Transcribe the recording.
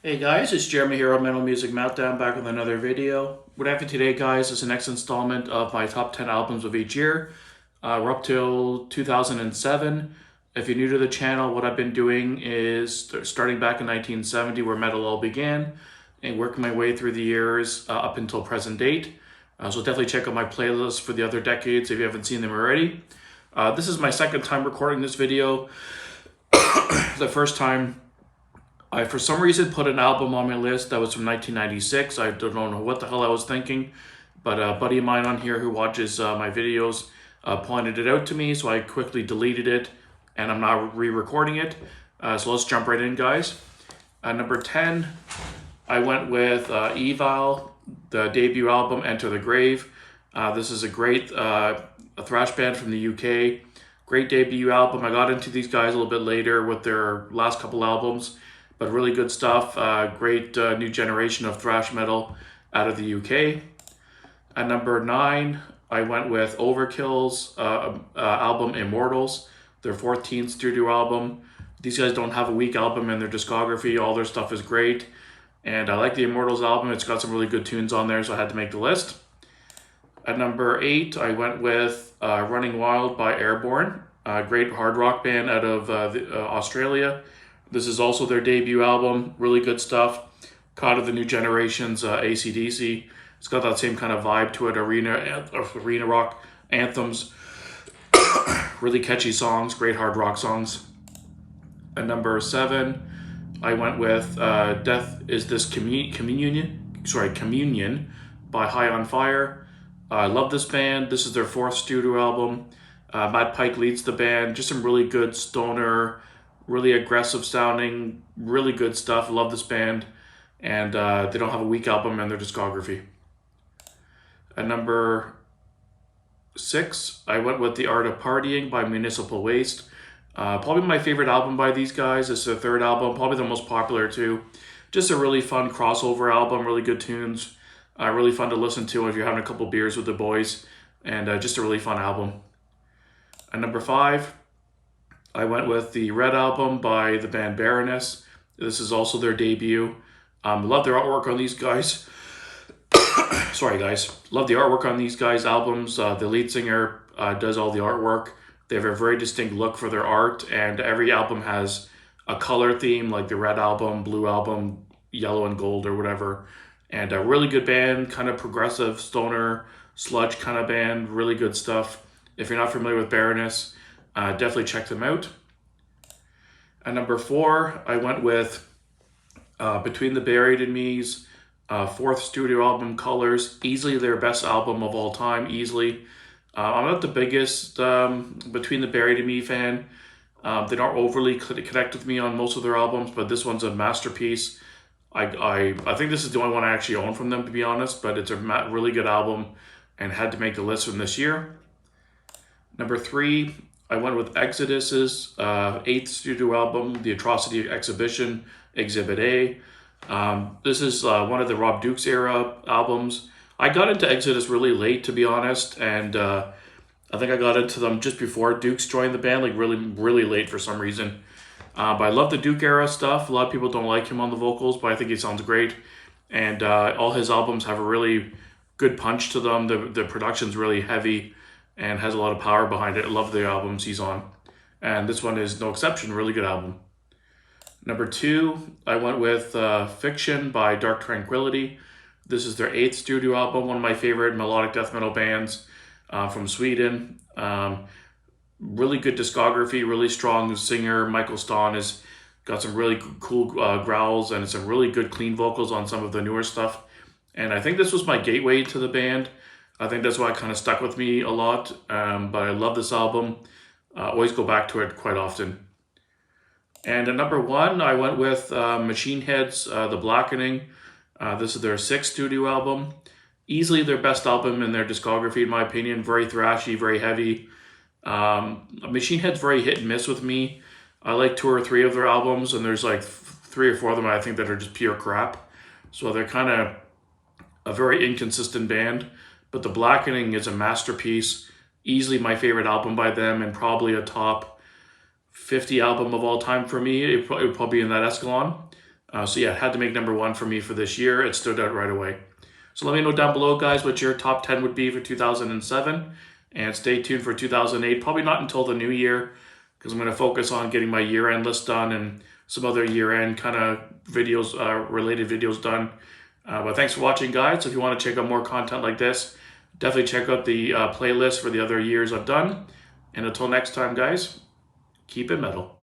Hey guys, it's Jeremy here on Metal Music Meltdown, back with another video. What I have for today, guys, is the next installment of my top 10 albums of each year. We're up till 2007. If you're new to the channel, what I've been doing is starting back in 1970, where metal all began, and working my way through the years up until present date. So definitely check out my playlist for the other decades if you haven't seen them already. This is my second time recording this video. The first time I, for some reason, put an album on my list that was from 1996. I don't know what the hell I was thinking, but a buddy of mine on here who watches my videos pointed it out to me, so I quickly deleted it, and I'm now re-recording it. So let's jump right in, guys. Number 10, I went with Evil, the debut album, Enter the Grave. This is a great a thrash band from the UK. Great debut album. I got into these guys a little bit later with their last couple albums, but really good stuff. Great new generation of thrash metal out of the UK. At number 9, I went with Overkill's album Immortals, their 14th studio album. These guys don't have a weak album in their discography. All their stuff is great. And I like the Immortals album. It's got some really good tunes on there, so I had to make the list. At number 8, I went with Running Wild by Airborne, a great hard rock band out of Australia. This is also their debut album. Really good stuff. Kind of the new generation's AC/DC. It's got that same kind of vibe to it. Arena rock anthems. Really catchy songs. Great hard rock songs. At number 7, I went with Death Is This Communion by High on Fire. I love this band. This is their 4th studio album. Matt Pike leads the band. Just some really good stoner, really aggressive sounding, really good stuff. I love this band. And they don't have a weak album in their discography. At number 6, I went with The Art of Partying by Municipal Waste. Probably my favorite album by these guys. It's their 3rd album, probably the most popular too. Just a really fun crossover album, really good tunes. Really fun to listen to if you're having a couple beers with the boys. And just a really fun album. At number 5, I went with the Red album by the band Baroness. This is also their debut. Love their artwork on these guys. Sorry, guys. Love the artwork on these guys' albums. The lead singer does all the artwork. They have a very distinct look for their art, and every album has a color theme, like the Red album, Blue album, Yellow and Gold, or whatever. And a really good band, kind of progressive, stoner, sludge kind of band. Really good stuff. If you're not familiar with Baroness, definitely check them out. At number 4, I went with Between the Buried and Me's 4th studio album, Colors. Easily their best album of all time, easily. I'm not the biggest Between the Buried and Me fan. They don't overly connect with me on most of their albums, but this one's a masterpiece. I think this is the only one I actually own from them, to be honest, but it's a really good album and had to make the list from this year. Number 3, I went with Exodus's 8th studio album, The Atrocity Exhibition, Exhibit A. This is one of the Rob Dukes era albums. I got into Exodus really late, to be honest, and I think I got into them just before Dukes joined the band, like really late for some reason. But I love the Duke era stuff. A lot of people don't like him on the vocals, but I think he sounds great. And all his albums have a really good punch to them. The production's really heavy and has a lot of power behind it. I love the albums he's on. And this one is no exception. Really good album. Number 2, I went with Fiction by Dark Tranquillity. This is their 8th studio album, one of my favorite melodic death metal bands from Sweden. Really good discography, really strong singer. Michael Stahn has got some really cool growls and some really good clean vocals on some of the newer stuff. And I think this was my gateway to the band. I think that's why it kind of stuck with me a lot. But I love this album. Always go back to it quite often. And at number 1, I went with Machine Head's The Blackening. This is their 6th studio album. Easily their best album in their discography, in my opinion. Very thrashy, very heavy. Machine Head's very hit and miss with me. I like 2 or 3 of their albums, and there's like 3 or 4 of them I think that are just pure crap. So they're kind of a very inconsistent band. But The Blackening is a masterpiece. Easily my favorite album by them, and probably a top 50 album of all time for me. It would probably be in that echelon. So yeah, it had to make number one for me for this year. It stood out right away. So let me know down below, guys, what your top 10 would be for 2007. And stay tuned for 2008. Probably not until the new year, because I'm going to focus on getting my year-end list done and some other year-end kind of videos, related videos done. But thanks for watching, guys. If you want to check out more content like this, definitely check out the playlist for the other years I've done. And until next time, guys, keep it metal.